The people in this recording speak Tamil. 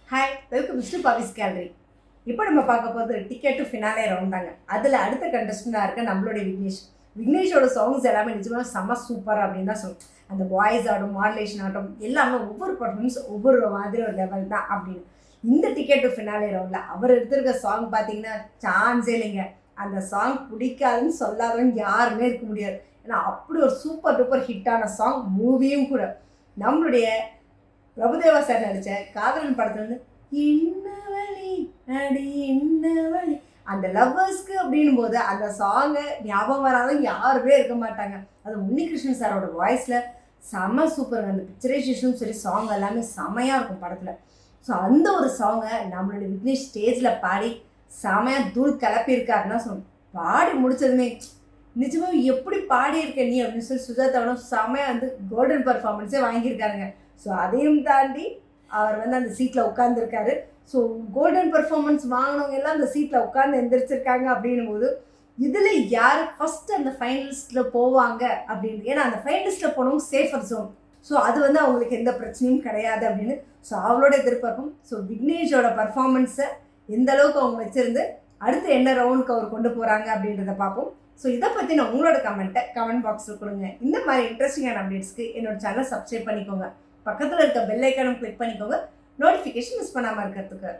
Hi, welcome mister Pavi's gallery. இப்போ நம்ம பார்க்க போகிறது டிக்கெட் டு ஃபினாலே ரவுண்ட் தாங்க. அதில் அடுத்த கண்டஸ்டண்டாக இருக்க நம்மளுடைய விக்னேஷ். விக்னேஷோட சாங்ஸ் எல்லாமே நிஜமாக செம்ம சூப்பர் அப்படின்னு தான் சொல்லணும். அந்த வாய்ஸ் ஆகட்டும், மாடுலேஷன் ஆகட்டும், எல்லாமே ஒவ்வொரு பர்ஃபார்மன்ஸ் ஒவ்வொரு மாதிரி ஒரு லெவல் தான் அப்படின்னு. இந்த டிக்கெட் டு ஃபினாலே ரவுண்டில் அவர் எடுத்திருக்க சாங் பார்த்தீங்கன்னா சான்ஸே இல்லைங்க. அந்த சாங் பிடிக்காதுன்னு சொல்லாதவங்க யாருமே இருக்க முடியாது. ஏன்னா அப்படி ஒரு சூப்பர் டூப்பர் ஹிட்டான சாங், மூவியும் கூட. நம்மளுடைய பிரபுதேவா சார் நடித்த காதலன் படத்துலேருந்து என்ன வழி அடி என்ன வழி, அந்த லவ்வர்ஸ்க்கு அப்படின்னும் போது அந்த சாங்கை ஞாபகம் வராதவங்க யாருமே இருக்க மாட்டாங்க. அது உன்னிகிருஷ்ணன் சாரோட வாய்ஸில் செம்ம சூப்பருங்க. அந்த பிக்சரைசேஷனும் சரி, சாங் எல்லாமே செமையாக இருக்கும் படத்தில். ஸோ அந்த ஒரு சாங்கை நம்மளுடைய விக்னேஷ் ஸ்டேஜில் பாடி செமையாக தூள் கிளப்பியிருக்காருன்னா சொல்லணும். பாடி முடிச்சதுமே நிஜமாக எப்படி பாடியிருக்க நீ அப்படின்னு சொல்லி சுஜாதாவனும் செமையாக கோல்டன் பர்ஃபார்மன்ஸே வாங்கியிருக்காருங்க. ஸோ அதையும் தாண்டி அவர் அந்த சீட்டில் உட்காந்துருக்காரு. ஸோ கோல்டன் பர்ஃபார்மன்ஸ் வாங்கினவங்க எல்லாம் அந்த சீட்டில் உட்காந்து எந்திரிச்சிருக்காங்க அப்படின்னும் போது இதில் யார் ஃபஸ்ட்டு அந்த ஃபைனலிஸ்ட்டில் போவாங்க அப்படின்னு. ஏன்னா அந்த ஃபைனலிஸ்ட்டில் போனவங்க சேஃபர் ஜோன். ஸோ அது அவங்களுக்கு எந்த பிரச்சனையும் கிடையாது அப்படின்னு. ஸோ அவளோட எதிர்பார்ப்பும். ஸோ விக்னேஷோட பர்ஃபார்மன்ஸை எந்த அளவுக்கு அவங்க வச்சுருந்து அடுத்து என்ன ரவுண்டுக்கு அவர் கொண்டு போகிறாங்க அப்படின்றத பார்ப்போம். ஸோ இதை பற்றி நான் உங்களோட கமெண்ட் பாக்ஸில் கொடுங்க. இந்த மாதிரி இன்ட்ரெஸ்டிங்கான அப்டேட்ஸ்க்கு என்னோட சேனலை சப்ஸ்கிரைப் பண்ணிக்கோங்க. பக்கத்தில் இருக்க பெல் ஐக்கானும் கிளிக் பண்ணிக்கோங்க, நோட்டிஃபிகேஷன் மிஸ் பண்ணாமல் இருக்கிறதுக்கு.